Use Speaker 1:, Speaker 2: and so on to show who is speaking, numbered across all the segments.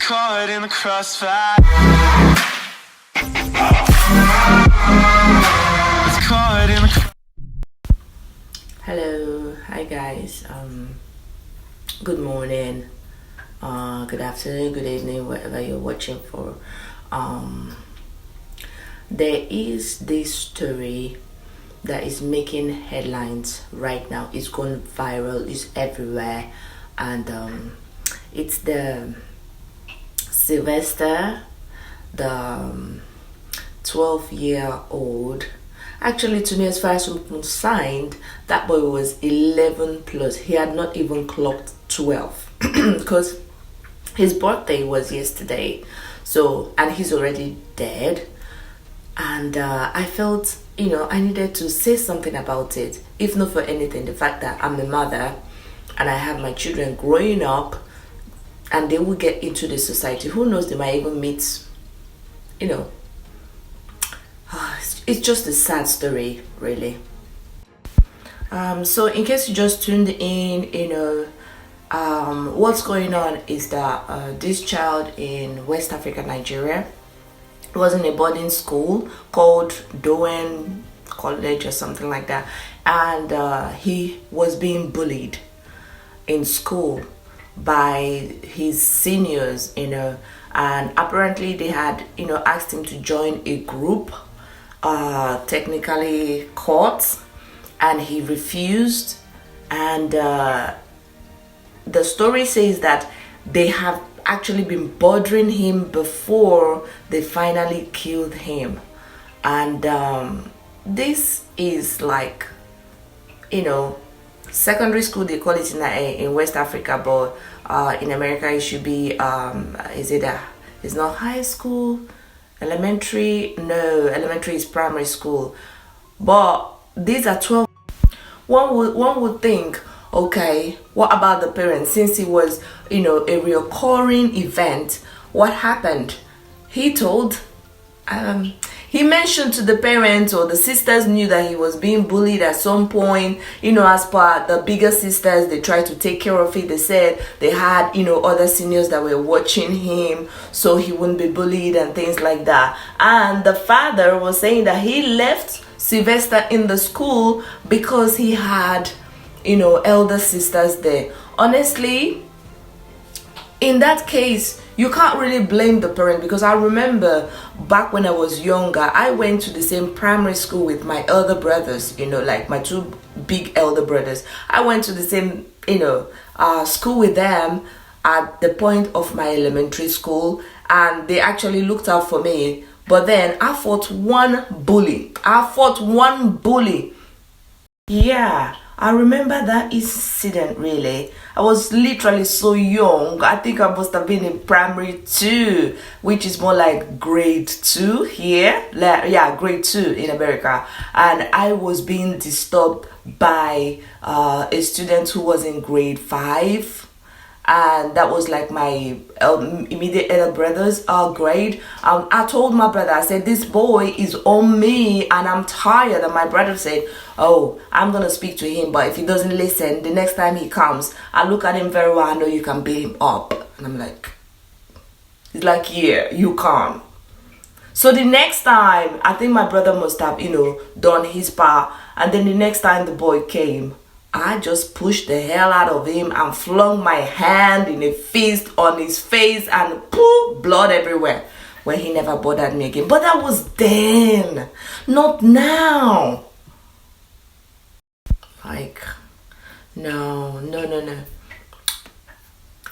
Speaker 1: caught in the crossfire. Was caught in the
Speaker 2: Hello, hi guys. Good morning, good afternoon, good evening, wherever you're watching for. There is this story that is making headlines right now. It's going viral, it's everywhere, and it's the Sylvester, the 12-year-old. Actually, to me, as far as I'm concerned, that boy was 11 plus. He had not even clocked 12 because his birthday was yesterday. So, and he's already dead. And I felt, I needed to say something about it. If not for anything, the fact that I'm a mother and I have my children growing up and they will get into the society. Who knows, they might even meet, it's just a sad story, really. So in case you just tuned in, what's going on is that this child in West Africa, Nigeria, was in a boarding school called Doen College or something like that, and he was being bullied in school by his seniors, and apparently they had, asked him to join a group, technically court, and he refused. And the story says that they have actually been bothering him before they finally killed him. And this is like, secondary school, they call it in West Africa, but in America it should be it's not high school, elementary. No, elementary is primary school. But these are 12. One would think, okay, what about the parents? Since it was, a recurring event, what happened? He mentioned to the parents, or the sisters knew that he was being bullied at some point. As per the bigger sisters, they tried to take care of it. They said they had, other seniors that were watching him so he wouldn't be bullied and things like that. And the father was saying that he left Sylvester in the school because he had, elder sisters there. Honestly, in that case, you can't really blame the parent, because I remember back when I was younger, I went to the same primary school with my elder brothers, like my two big elder brothers. I went to the same, school with them at the point of my elementary school, and they actually looked out for me. But then I fought one bully. Yeah, I remember that incident really. I was literally so young. I think I must have been in primary 2, which is more like grade 2 here. Grade 2 in America. And I was being disturbed by a student who was in grade 5. And that was like my immediate elder brother's grade. I told my brother, I said, this boy is on me and I'm tired. And my brother said, oh, I'm gonna speak to him, but if he doesn't listen, the next time he comes, I look at him very well, I know you can beat him up. And I'm like, he's like, yeah, you can. So the next time, I think my brother must have, done his part. And then the next time the boy came, I just pushed the hell out of him and flung my hand in a fist on his face, and poof, blood everywhere. When he never bothered me again. But that was then, not now. Like, no.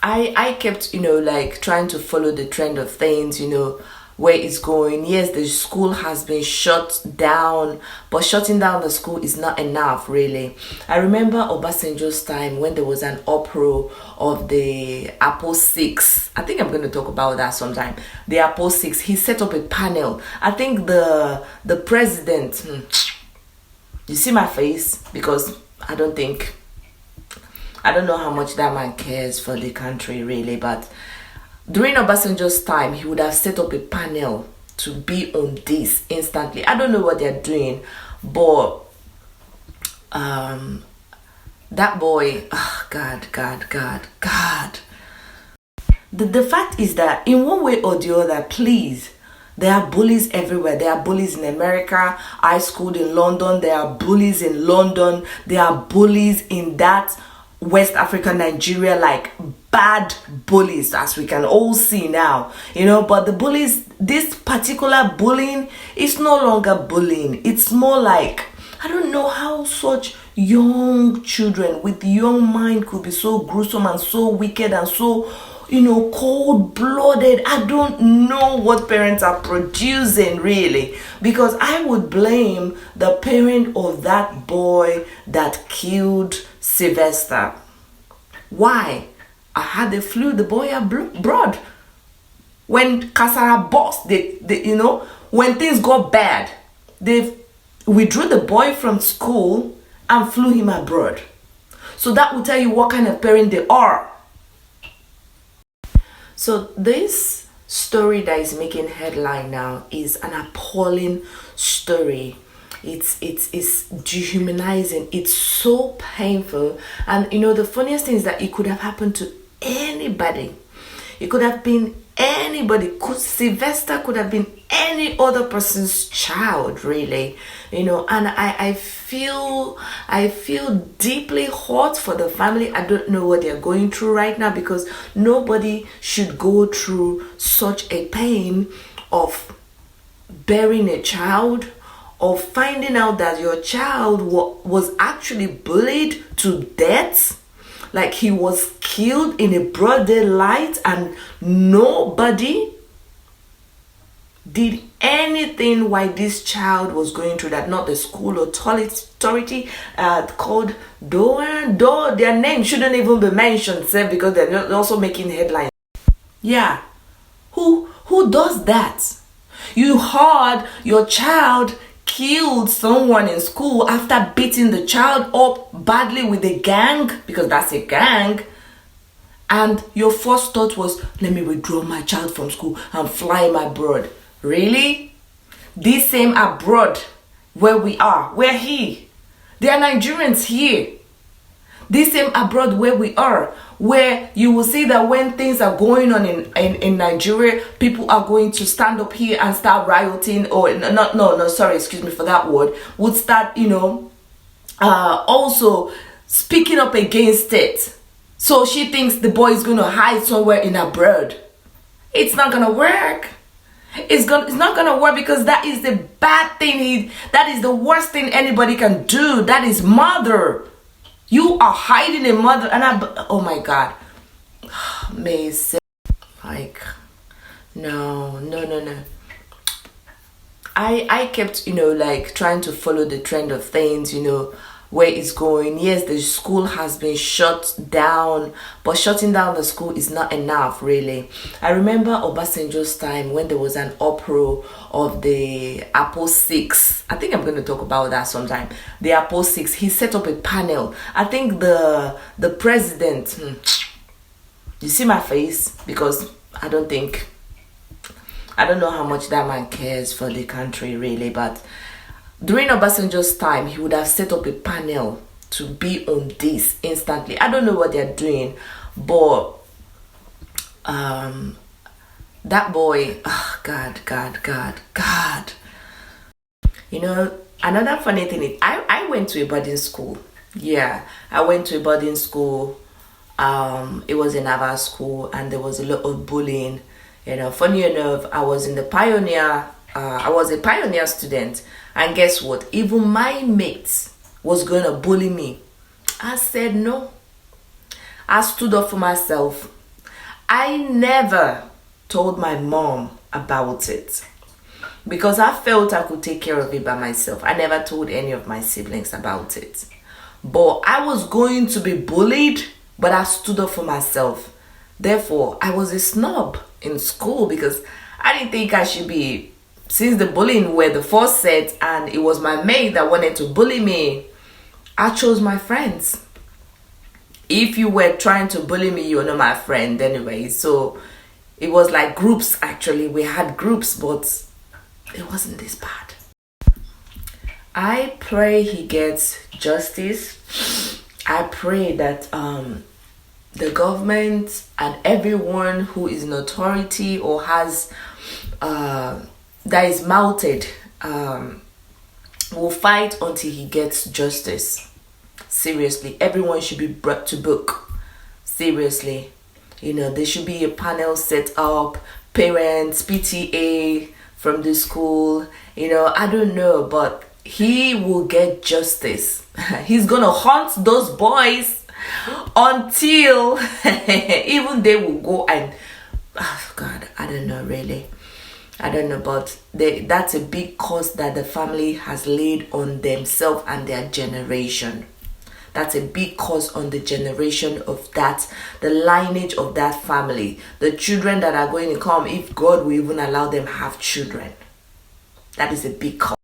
Speaker 2: I kept, trying to follow the trend of things, where it's going. Yes, the school has been shut down, but shutting down the school is not enough, really. I remember Obasanjo's time when there was an uproar of the Apple 6. I think I'm going to talk about that sometime. The Apple 6. He set up a panel. I think the president. You see my face? Because I don't know how much that man cares for the country, really, but during Obasanjo's time, he would have set up a panel to be on this instantly. I don't know what they're doing, but that boy, oh, God. The fact is that in one way or the other, please, there are bullies everywhere. There are bullies in America. I schooled in London. There are bullies in London. There are bullies in that West Africa, Nigeria, like bad bullies, as we can all see now, but the bullies, this particular bullying is no longer bullying. It's more like, I don't know how such young children with young mind could be so gruesome and so wicked and so cold-blooded. I don't know what parents are producing, really, because I would blame the parent of that boy that killed Sylvester. Why? I had they flew the boy abroad. When Kasara burst, when things got bad, they withdrew the boy from school and flew him abroad. So that will tell you what kind of parent they are. So this story that is making headline now is an appalling story. It's dehumanizing. It's so painful. And the funniest thing is that it could have happened to anybody. It could have been anybody. Sylvester could have been any other person's child, really. And I feel deeply hurt for the family. I don't know what they're going through right now, because nobody should go through such a pain of burying a child, or finding out that your child was actually bullied to death. Like he was killed in a broad daylight and nobody did anything while this child was going through that. Not the school authority called though their name shouldn't even be mentioned, sir, because they're also making headlines. Yeah. Who does that? You heard your child killed someone in school after beating the child up badly with a gang, because that's a gang, and your first thought was, let me withdraw my child from school and fly him abroad. Really? This same abroad where we are, where there are Nigerians here. This same abroad where we are, where you will see that when things are going on in Nigeria, people are going to stand up here and start rioting, or excuse me for that word, would start, also speaking up against it. So she thinks the boy is going to hide somewhere in abroad. It's not going to work. It's not going to work, because that is the bad thing. That is the worst thing anybody can do. That is murder. You are hiding a mother, and oh my God, amazing. Like, no. I kept, like trying to follow the trend of things, where it's going. Yes, the school has been shut down, but shutting down the school is not enough, really. I remember Obasanjo's time when there was an uproar of the Apple 6. I think I'm going to talk about that sometime. The Apple 6, he set up a panel. I think the president, you see my face, because I don't know how much that man cares for the country, really, but during Obasanjo's time, he would have set up a panel to be on this instantly. I don't know what they're doing, but that boy, oh, God. Another funny thing is, I went to a boarding school. Yeah, I went to a boarding school. It was a naval school, and there was a lot of bullying. Funny enough, I was a pioneer student, and guess what? Even my mates was gonna bully me. I said no. I stood up for myself. I never told my mom about it, because I felt I could take care of it by myself. I never told any of my siblings about it. But I was going to be bullied, but I stood up for myself. Therefore, I was a snob in school, because I didn't think I should be. Since the bullying were the first set, and it was my mate that wanted to bully me, I chose my friends. If you were trying to bully me, you're not my friend anyway. So it was like groups, actually. We had groups, but it wasn't this bad. I pray he gets justice. I pray that the government and everyone who is in authority or has that is mounted will fight until he gets justice. Seriously, everyone should be brought to book. Seriously, there should be a panel set up, parents, PTA from the school. I don't know, but he will get justice. He's gonna hunt those boys until even they will go and God, I don't know really. I don't know, but that's a big cost that the family has laid on themselves and their generation. That's a big cost on the generation of that, the lineage of that family, the children that are going to come, if God will even allow them have children. That is a big cost.